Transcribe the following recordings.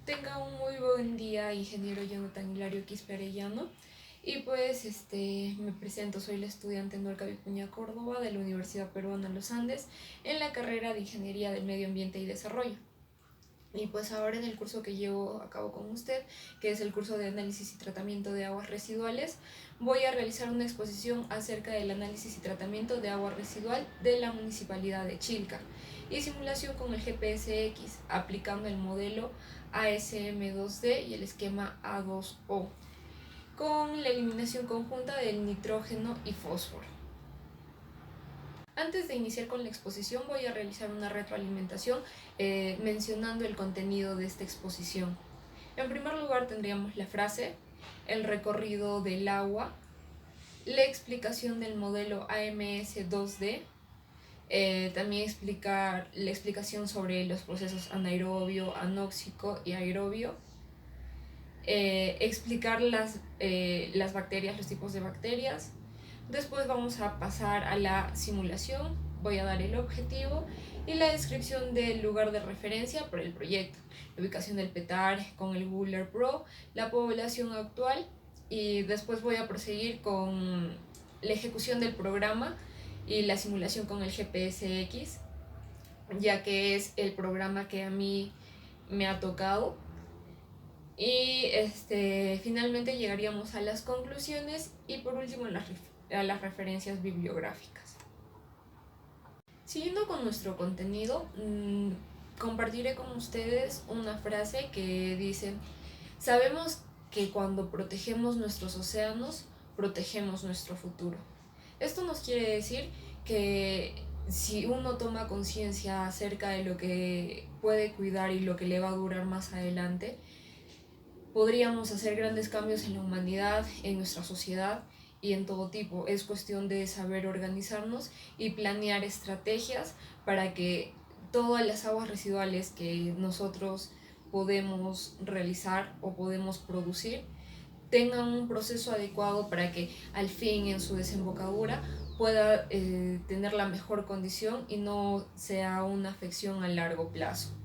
Tenga un muy buen día, ingeniero Jonathan Hilario Quispe Arellano. Y pues me presento, soy la estudiante Norca Vicuña Córdoba de la Universidad Peruana Los Andes en la carrera de Ingeniería del Medio Ambiente y Desarrollo. Y pues ahora en el curso que llevo a cabo con usted, que es el curso de análisis y tratamiento de aguas residuales, voy a realizar una exposición acerca del análisis y tratamiento de agua residual de la Municipalidad de Chilca y simulación con el GPS-X, aplicando el modelo ASM2D y el esquema A2O, con la eliminación conjunta del nitrógeno y fósforo. Antes de iniciar con la exposición voy a realizar una retroalimentación mencionando el contenido de esta exposición. En primer lugar tendríamos la frase, el recorrido del agua, la explicación del modelo AMS2D, también explicar la explicación sobre los procesos anaerobio, anóxico y aerobio, explicar las bacterias, los tipos de bacterias. Después vamos a pasar a la simulación, voy a dar el objetivo y la descripción del lugar de referencia para el proyecto, la ubicación del PETAR con el Google Pro, la población actual y después voy a proseguir con la ejecución del programa y la simulación con el GPS-X, ya que es el programa que a mí me ha tocado. Y finalmente llegaríamos a las conclusiones y por último a las referencias bibliográficas. Siguiendo con nuestro contenido, compartiré con ustedes una frase que dice: sabemos que cuando protegemos nuestros océanos, protegemos nuestro futuro. Esto nos quiere decir que si uno toma conciencia acerca de lo que puede cuidar y lo que le va a durar más adelante, podríamos hacer grandes cambios en la humanidad, en nuestra sociedad y en todo tipo. Es cuestión de saber organizarnos y planear estrategias para que todas las aguas residuales que nosotros podemos realizar o podemos producir tengan un proceso adecuado para que al fin en su desembocadura pueda tener la mejor condición y no sea una afección a largo plazo.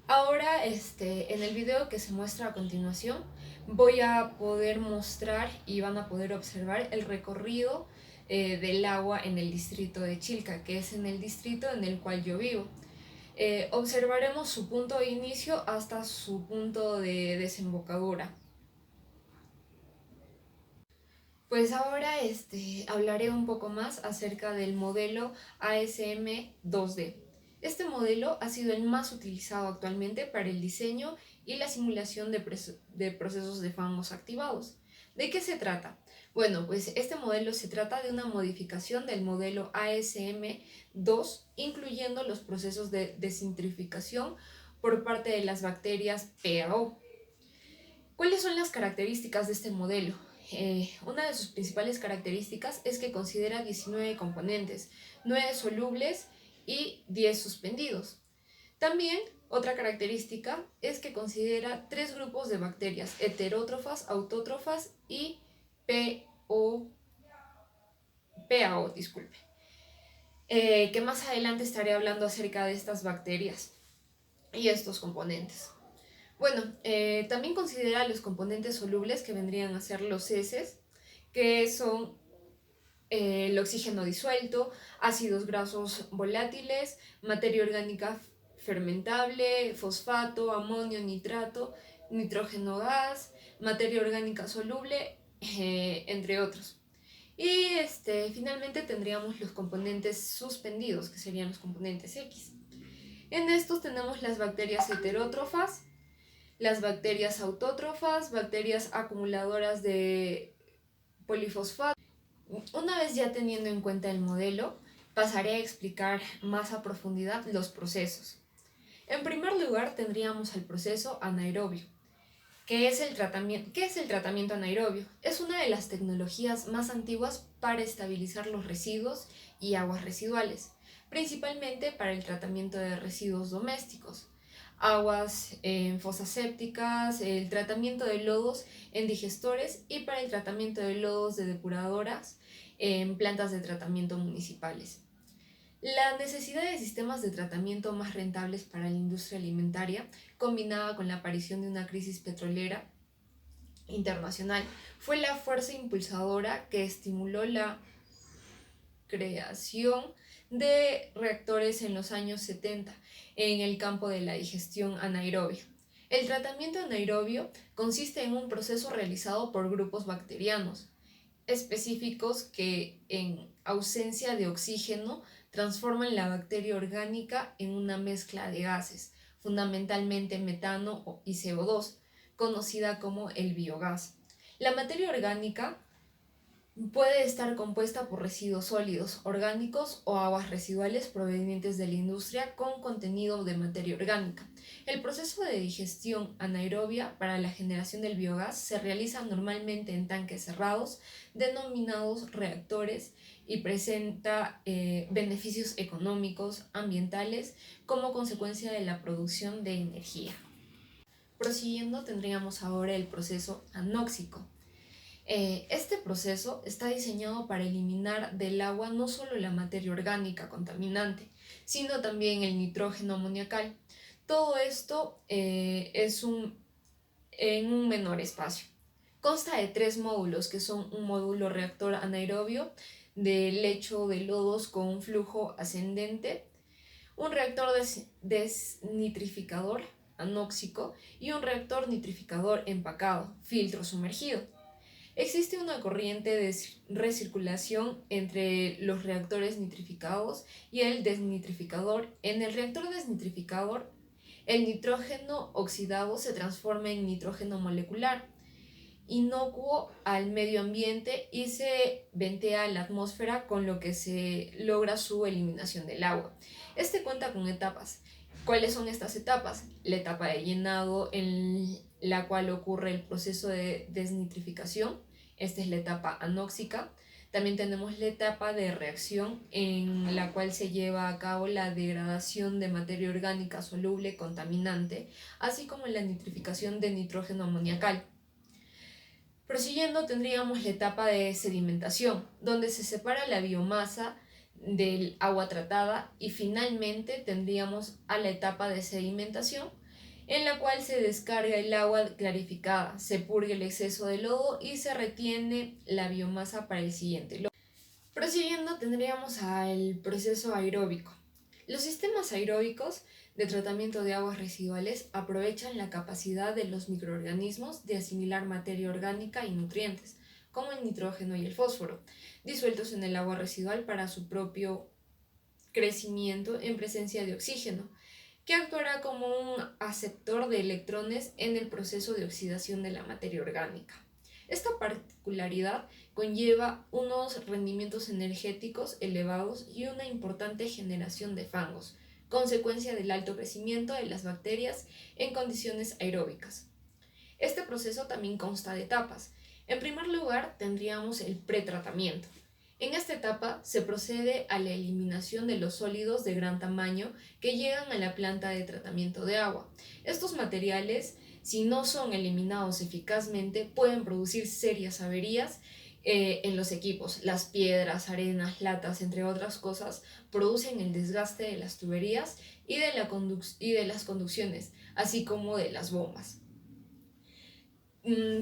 Ahora, en el video que se muestra a continuación, voy a poder mostrar y van a poder observar el recorrido del agua en el distrito de Chilca, que es en el distrito en el cual yo vivo. Observaremos su punto de inicio hasta su punto de desembocadura. Pues ahora hablaré un poco más acerca del modelo ASM2D. Este modelo ha sido el más utilizado actualmente para el diseño y la simulación de procesos de fangos activados. ¿De qué se trata? Bueno, pues este modelo se trata de una modificación del modelo ASM2, incluyendo los procesos de desintrificación por parte de las bacterias PAO. ¿Cuáles son las características de este modelo? Una de sus principales características es que considera 19 componentes, 9 solubles y 10 suspendidos. También otra característica es que considera 3 grupos de bacterias, heterótrofas, autótrofas y PAO, disculpe. Que más adelante estaré hablando acerca de estas bacterias y estos componentes. Bueno, también considera los componentes solubles que vendrían a ser los heces, que son el oxígeno disuelto, ácidos grasos volátiles, materia orgánica fermentable, fosfato, amonio, nitrato, nitrógeno gas, materia orgánica soluble, entre otros. Y finalmente tendríamos los componentes suspendidos, que serían los componentes X. En estos tenemos las bacterias heterótrofas, las bacterias autótrofas, bacterias acumuladoras de polifosfato. Una vez ya teniendo en cuenta el modelo, pasaré a explicar más a profundidad los procesos. En primer lugar tendríamos el proceso anaerobio. ¿Qué es el tratamiento anaerobio? Es una de las tecnologías más antiguas para estabilizar los residuos y aguas residuales, principalmente para el tratamiento de residuos domésticos, aguas en fosas sépticas, el tratamiento de lodos en digestores y para el tratamiento de lodos de depuradoras en plantas de tratamiento municipales. La necesidad de sistemas de tratamiento más rentables para la industria alimentaria, combinada con la aparición de una crisis petrolera internacional, fue la fuerza impulsadora que estimuló la creación de reactores en los años 70 en el campo de la digestión anaerobia. El tratamiento anaerobio consiste en un proceso realizado por grupos bacterianos específicos que, en ausencia de oxígeno, transforman la bacteria orgánica en una mezcla de gases, fundamentalmente metano y CO2, conocida como el biogás. La materia orgánica puede estar compuesta por residuos sólidos, orgánicos o aguas residuales provenientes de la industria con contenido de materia orgánica. El proceso de digestión anaerobia para la generación del biogás se realiza normalmente en tanques cerrados, denominados reactores, y presenta beneficios económicos, ambientales, como consecuencia de la producción de energía. Prosiguiendo, tendríamos ahora el proceso anóxico. Este proceso está diseñado para eliminar del agua no solo la materia orgánica contaminante, sino también el nitrógeno amoniacal. Todo esto en un menor espacio. Consta de 3 módulos, que son un módulo reactor anaerobio de lecho de lodos con un flujo ascendente, un reactor desnitrificador anóxico y un reactor nitrificador empacado, filtro sumergido. Existe una corriente de recirculación entre los reactores nitrificados y el desnitrificador. En el reactor desnitrificador, el nitrógeno oxidado se transforma en nitrógeno molecular, inocuo al medio ambiente, y se ventea a la atmósfera, con lo que se logra su eliminación del agua. Este cuenta con etapas. ¿Cuáles son estas etapas? La etapa de llenado, en la cual ocurre el proceso de desnitrificación. Esta es la etapa anóxica. También tenemos la etapa de reacción, en la cual se lleva a cabo la degradación de materia orgánica soluble contaminante, así como la nitrificación de nitrógeno amoniacal. Prosiguiendo, tendríamos la etapa de sedimentación, donde se separa la biomasa del agua tratada, y finalmente tendríamos a la etapa de sedimentación, en la cual se descarga el agua clarificada, se purga el exceso de lodo y se retiene la biomasa para el siguiente lodo. Prosiguiendo, tendríamos al proceso aeróbico. Los sistemas aeróbicos de tratamiento de aguas residuales aprovechan la capacidad de los microorganismos de asimilar materia orgánica y nutrientes, como el nitrógeno y el fósforo, disueltos en el agua residual para su propio crecimiento en presencia de oxígeno, que actuará como un aceptor de electrones en el proceso de oxidación de la materia orgánica. Esta particularidad conlleva unos rendimientos energéticos elevados y una importante generación de fangos, consecuencia del alto crecimiento de las bacterias en condiciones aeróbicas. Este proceso también consta de etapas. En primer lugar, tendríamos el pretratamiento. En esta etapa se procede a la eliminación de los sólidos de gran tamaño que llegan a la planta de tratamiento de agua. Estos materiales, si no son eliminados eficazmente, pueden producir serias averías en los equipos. Las piedras, arenas, latas, entre otras cosas, producen el desgaste de las tuberías y de las conducciones, así como de las bombas.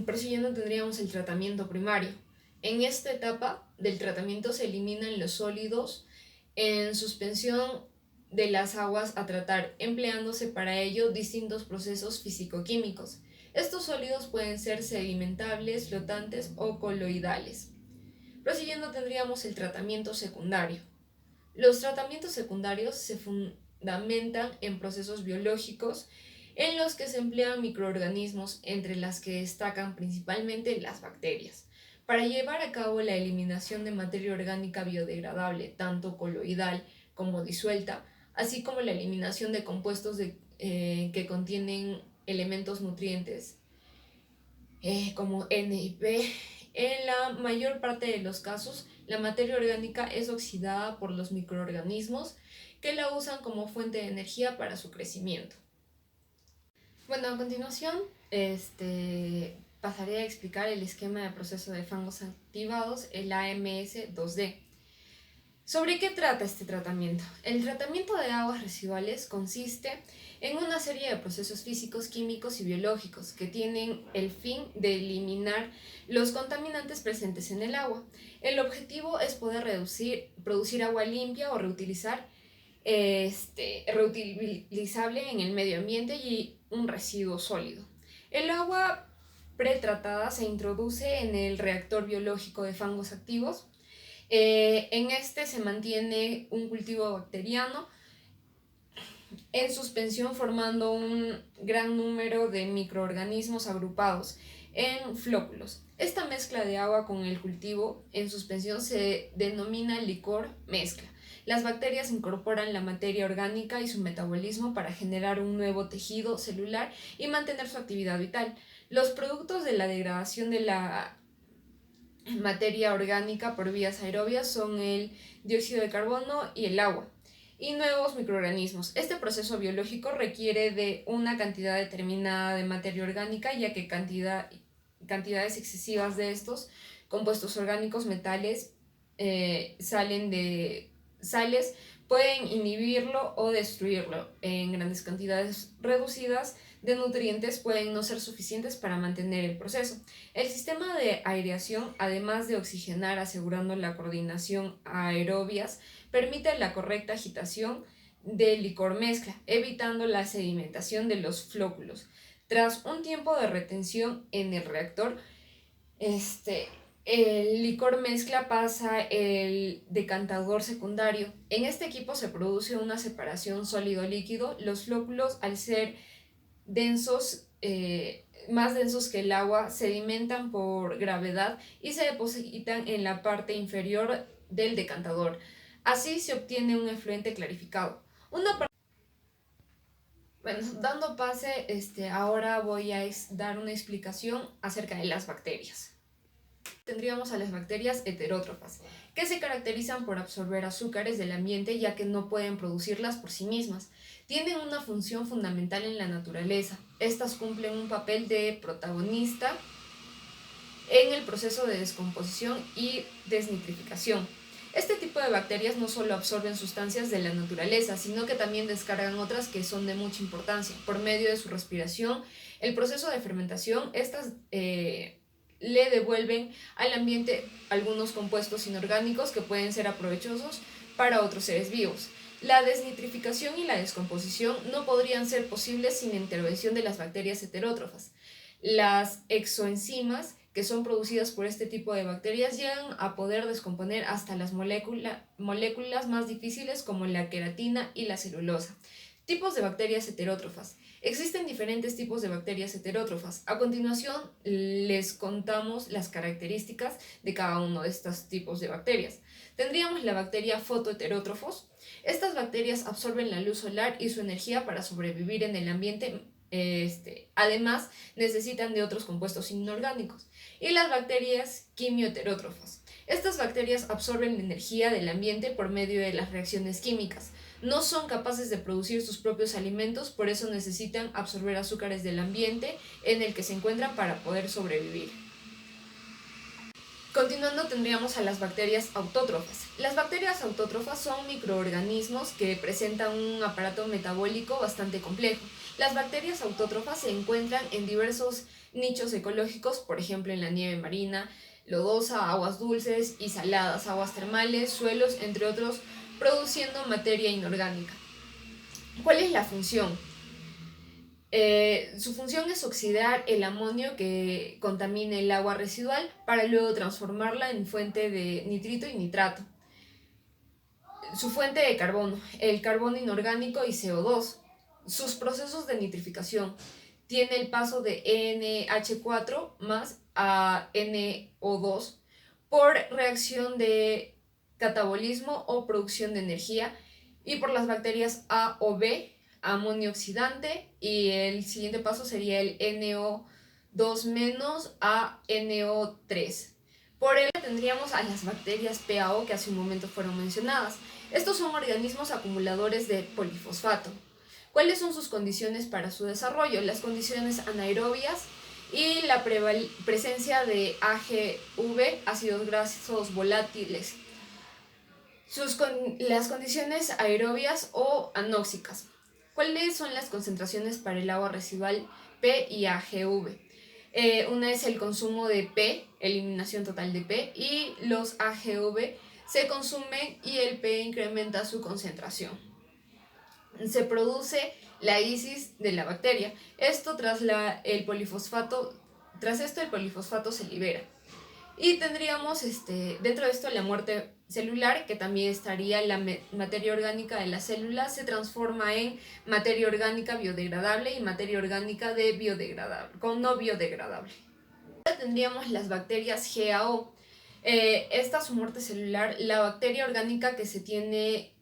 Prosiguiendo, tendríamos el tratamiento primario. En esta etapa del tratamiento se eliminan los sólidos en suspensión de las aguas a tratar, empleándose para ello distintos procesos físico-químicos. Estos sólidos pueden ser sedimentables, flotantes o coloidales. Prosiguiendo, tendríamos el tratamiento secundario. Los tratamientos secundarios se fundamentan en procesos biológicos en los que se emplean microorganismos, entre las que destacan principalmente las bacterias, para llevar a cabo la eliminación de materia orgánica biodegradable, tanto coloidal como disuelta, así como la eliminación de compuestos que contienen elementos nutrientes como N y P. En la mayor parte de los casos, la materia orgánica es oxidada por los microorganismos, que la usan como fuente de energía para su crecimiento. Bueno, a continuación, pasaré a explicar el esquema de proceso de fangos activados, el AMS 2D. ¿Sobre qué trata este tratamiento? El tratamiento de aguas residuales consiste en una serie de procesos físicos, químicos y biológicos que tienen el fin de eliminar los contaminantes presentes en el agua. El objetivo es poder producir agua limpia o reutilizable en el medio ambiente y un residuo sólido. El agua pretratada se introduce en el reactor biológico de fangos activos. En este se mantiene un cultivo bacteriano en suspensión formando un gran número de microorganismos agrupados en flóculos. Esta mezcla de agua con el cultivo en suspensión se denomina licor mezcla. Las bacterias incorporan la materia orgánica y su metabolismo para generar un nuevo tejido celular y mantener su actividad vital. Los productos de la degradación de la materia orgánica por vías aerobias son el dióxido de carbono y el agua y nuevos microorganismos. Este proceso biológico requiere de una cantidad determinada de materia orgánica, ya que cantidades excesivas de estos compuestos orgánicos, metales, sales, pueden inhibirlo o destruirlo. En grandes cantidades reducidas de nutrientes pueden no ser suficientes para mantener el proceso. El sistema de aireación, además de oxigenar asegurando la coordinación aerobias, permite la correcta agitación del licor mezcla, evitando la sedimentación de los flóculos. Tras un tiempo de retención en el reactor, el licor mezcla pasa el decantador secundario. En este equipo se produce una separación sólido-líquido. Los flóculos, al ser densos, más densos que el agua, sedimentan por gravedad y se depositan en la parte inferior del decantador. Así se obtiene un efluente clarificado. Dando pase, ahora voy a dar una explicación acerca de las bacterias. Tendríamos a las bacterias heterótrofas, que se caracterizan por absorber azúcares del ambiente ya que no pueden producirlas por sí mismas. Tienen una función fundamental en la naturaleza. Estas cumplen un papel de protagonista en el proceso de descomposición y desnitrificación. Este tipo de bacterias no solo absorben sustancias de la naturaleza, sino que también descargan otras que son de mucha importancia. Por medio de su respiración, el proceso de fermentación, estas le devuelven al ambiente algunos compuestos inorgánicos que pueden ser aprovechosos para otros seres vivos. La desnitrificación y la descomposición no podrían ser posibles sin la intervención de las bacterias heterótrofas. Las exoenzimas que son producidas por este tipo de bacterias llegan a poder descomponer hasta las moléculas más difíciles como la queratina y la celulosa. Tipos de bacterias heterótrofas. Existen diferentes tipos de bacterias heterótrofas. A continuación les contamos las características de cada uno de estos tipos de bacterias. Tendríamos la bacteria fotoheterótrofos. Estas bacterias absorben la luz solar y su energía para sobrevivir en el ambiente. Además, necesitan de otros compuestos inorgánicos. Y las bacterias quimioheterótrofas. Estas bacterias absorben la energía del ambiente por medio de las reacciones químicas. No son capaces de producir sus propios alimentos, por eso necesitan absorber azúcares del ambiente en el que se encuentran para poder sobrevivir. Continuando, tendríamos a las bacterias autótrofas. Las bacterias autótrofas son microorganismos que presentan un aparato metabólico bastante complejo. Las bacterias autótrofas se encuentran en diversos nichos ecológicos, por ejemplo en la nieve marina, lodosa, aguas dulces y saladas, aguas termales, suelos, entre otros, produciendo materia inorgánica. ¿Cuál es la función? Su función es oxidar el amonio que contamina el agua residual para luego transformarla en fuente de nitrito y nitrato. Su fuente de carbono, el carbono inorgánico y CO2. Sus procesos de nitrificación. Tiene el paso de NH4 más a NO2 por reacción de catabolismo o producción de energía y por las bacterias A o B, amonio oxidante, y el siguiente paso sería el NO2 menos a NO3. Por él tendríamos a las bacterias PAO que hace un momento fueron mencionadas. Estos son organismos acumuladores de polifosfato. ¿Cuáles son sus condiciones para su desarrollo? Las condiciones anaerobias y la presencia de AGV, ácidos grasos volátiles. Las condiciones aerobias o anóxicas. ¿Cuáles son las concentraciones para el agua residual P y AGV? Una es el consumo de P, eliminación total de P, y los AGV se consumen y el P incrementa su concentración. Se produce la isis de la bacteria. Tras esto el polifosfato se libera. Y tendríamos dentro de esto la muerte celular, que también estaría la materia orgánica de la célula se transforma en materia orgánica biodegradable y materia orgánica no biodegradable. Ahora tendríamos las bacterias GAO. Esta su muerte celular, la bacteria orgánica que se tiene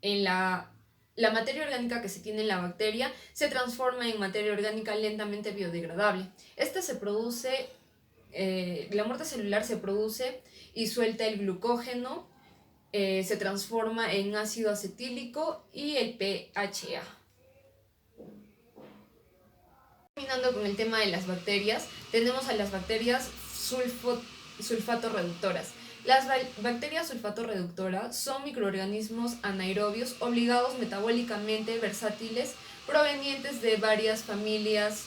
en la materia orgánica que se tiene en la bacteria se transforma en materia orgánica lentamente biodegradable. La muerte celular se produce y suelta el glucógeno, se transforma en ácido acetílico y el PHA. Terminando con el tema de las bacterias, tenemos a las bacterias sulfato reductoras. Las bacterias sulfato reductoras son microorganismos anaerobios obligados metabólicamente versátiles provenientes de varias familias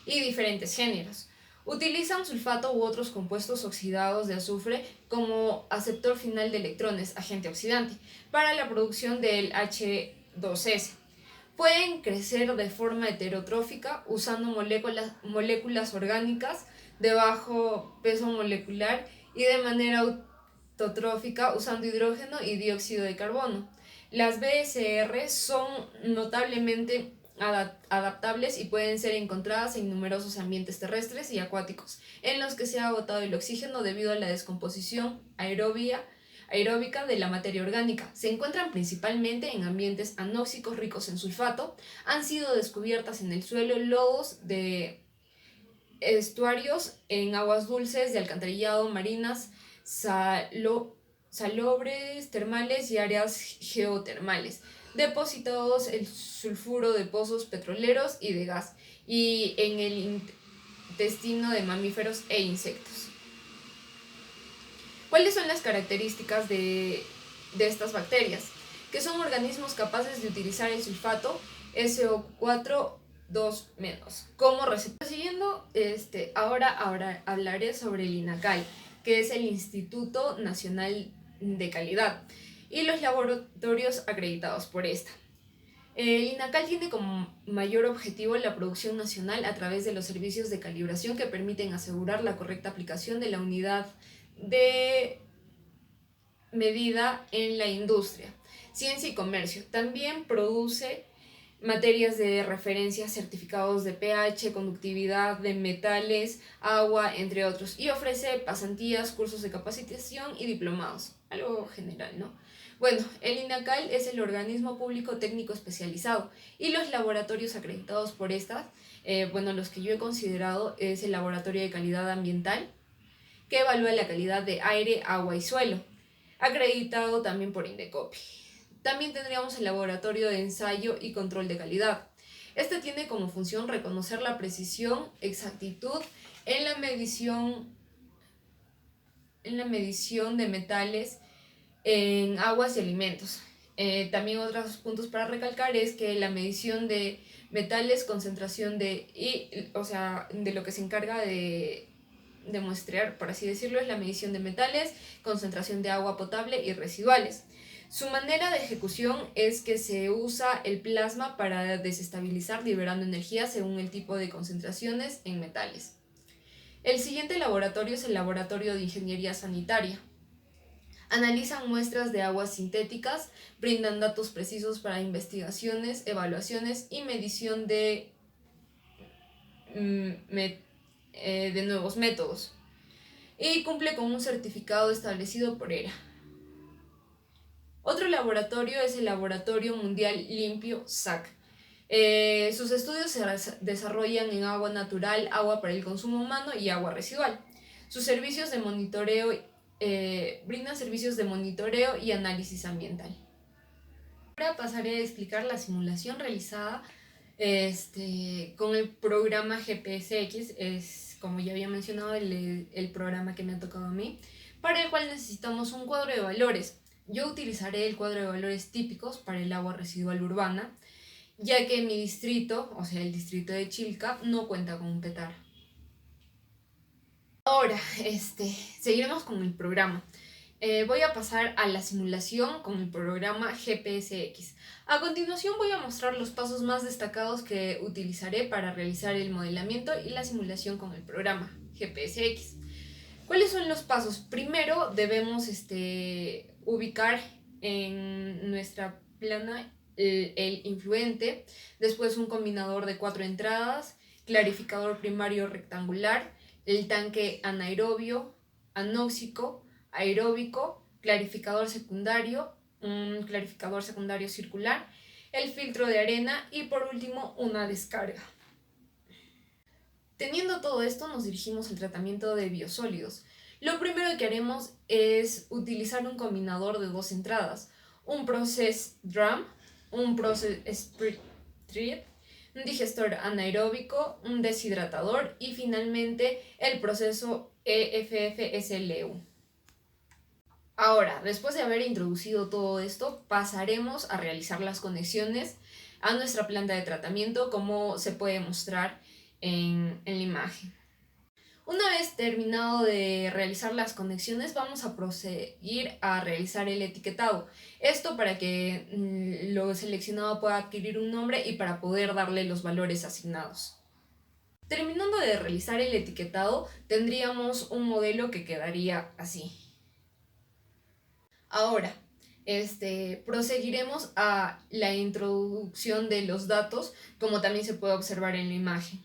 y diferentes géneros. Utilizan sulfato u otros compuestos oxidados de azufre como aceptor final de electrones, agente oxidante, para la producción del H2S. Pueden crecer de forma heterotrófica usando moléculas orgánicas de bajo peso molecular y de manera autotrófica usando hidrógeno y dióxido de carbono. Las BSR son notablemente adaptables y pueden ser encontradas en numerosos ambientes terrestres y acuáticos, en los que se ha agotado el oxígeno debido a la descomposición aeróbica de la materia orgánica. Se encuentran principalmente en ambientes anóxicos ricos en sulfato. Han sido descubiertas en el suelo, lodos de estuarios, en aguas dulces de alcantarillado, marinas, salobres termales y áreas geotermales, depositados el sulfuro de pozos petroleros y de gas, y en el intestino de mamíferos e insectos. ¿Cuáles son las características de estas bacterias? Que son organismos capaces de utilizar el sulfato SO4 2 como receptor. Siguiendo, ahora hablaré sobre el INACAL, que es el Instituto Nacional de Calidad, y los laboratorios acreditados por esta. El INACAL tiene como mayor objetivo la producción nacional a través de los servicios de calibración que permiten asegurar la correcta aplicación de la unidad de medida en la industria, ciencia y comercio. También produce materias de referencia, certificados de pH, conductividad de metales, agua, entre otros, y ofrece pasantías, cursos de capacitación y diplomados, algo general, ¿no? Bueno, el INACAL es el organismo público técnico especializado y los laboratorios acreditados por estas, los que yo he considerado es el Laboratorio de Calidad Ambiental, que evalúa la calidad de aire, agua y suelo, acreditado también por Indecopi. También tendríamos el Laboratorio de Ensayo y Control de Calidad. Este tiene como función reconocer la precisión, exactitud en la medición de metales en aguas y alimentos. También otros puntos para recalcar es que la medición de metales, concentración de lo que se encarga de muestrear, por así decirlo, es la medición de metales, concentración de agua potable y residuales. Su manera de ejecución es que se usa el plasma para desestabilizar, liberando energía según el tipo de concentraciones en metales. El siguiente laboratorio es el Laboratorio de Ingeniería Sanitaria. Analizan muestras de aguas sintéticas, brindan datos precisos para investigaciones, evaluaciones y medición de nuevos métodos, y cumple con un certificado establecido por ERA. Otro laboratorio es el Laboratorio Mundial Limpio SAC. Sus estudios se desarrollan en agua natural, agua para el consumo humano y agua residual. Sus servicios de monitoreo brindan servicios de monitoreo y análisis ambiental. Ahora pasaré a explicar la simulación realizada con el programa GPSX, es, como ya había mencionado, el programa que me ha tocado a mí, para el cual necesitamos un cuadro de valores. yo utilizaré el cuadro de valores típicos para el agua residual urbana, ya que mi distrito, o sea, el distrito de Chilca, no cuenta con un PETAR. Ahora, seguiremos con el programa. Voy a pasar a la simulación con el programa GPSX. A continuación voy a mostrar los pasos más destacados que utilizaré para realizar el modelamiento y la simulación con el programa GPSX. ¿Cuáles son los pasos? Primero debemos ubicar en nuestra plana el influente, después un combinador de 4 entradas, clarificador primario rectangular, el tanque anaerobio, anóxico, aeróbico, clarificador secundario, un clarificador secundario circular, el filtro de arena y por último una descarga. Teniendo todo esto, nos dirigimos al tratamiento de biosólidos. Lo primero que haremos es utilizar un combinador de 2 entradas, un Process Drum, un Process Spirit Trip, un digestor anaeróbico, un deshidratador y finalmente el proceso EFF-SLU. Ahora, después de haber introducido todo esto, pasaremos a realizar las conexiones a nuestra planta de tratamiento, como se puede mostrar en la imagen. Una vez terminado de realizar las conexiones, vamos a proseguir a realizar el etiquetado. Esto para que lo seleccionado pueda adquirir un nombre y para poder darle los valores asignados. Terminando de realizar el etiquetado, tendríamos un modelo que quedaría así. Ahora, proseguiremos a la introducción de los datos, como también se puede observar en la imagen.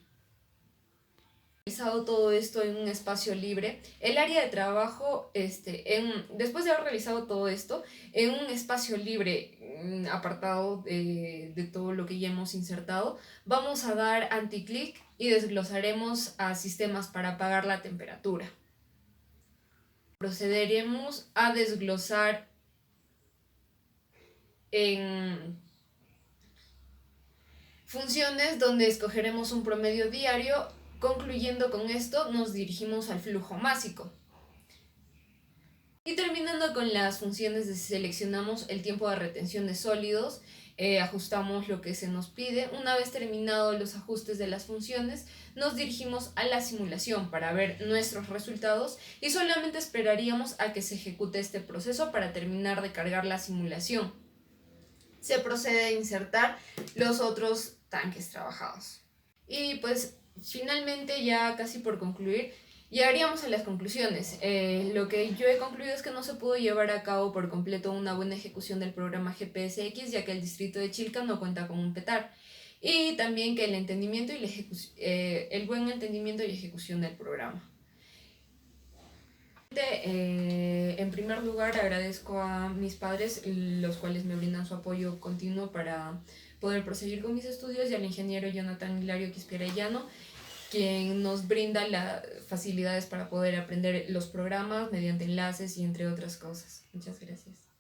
Realizado todo esto en un espacio libre, el área de trabajo, después de haber realizado todo esto, en un espacio libre apartado de todo lo que ya hemos insertado, vamos a dar anticlic y desglosaremos a sistemas para apagar la temperatura. Procederemos a desglosar en funciones donde escogeremos un promedio diario. Concluyendo con esto, nos dirigimos al flujo másico. Y terminando con las funciones, seleccionamos el tiempo de retención de sólidos, ajustamos lo que se nos pide. Una vez terminados los ajustes de las funciones, nos dirigimos a la simulación para ver nuestros resultados y solamente esperaríamos a que se ejecute este proceso para terminar de cargar la simulación. Se procede a insertar los otros tanques trabajados. Y pues finalmente, ya casi por concluir, llegaríamos a las conclusiones. Lo que yo he concluido es que no se pudo llevar a cabo por completo una buena ejecución del programa GPSX, ya que el distrito de Chilca no cuenta con un PETAR. Y también que el entendimiento y el buen entendimiento y ejecución del programa. En primer lugar, agradezco a mis padres, los cuales me brindan su apoyo continuo para poder proseguir con mis estudios, y al ingeniero Jonathan Hilario Quisquerellano, quien nos brinda las facilidades para poder aprender los programas mediante enlaces y entre otras cosas. Muchas gracias.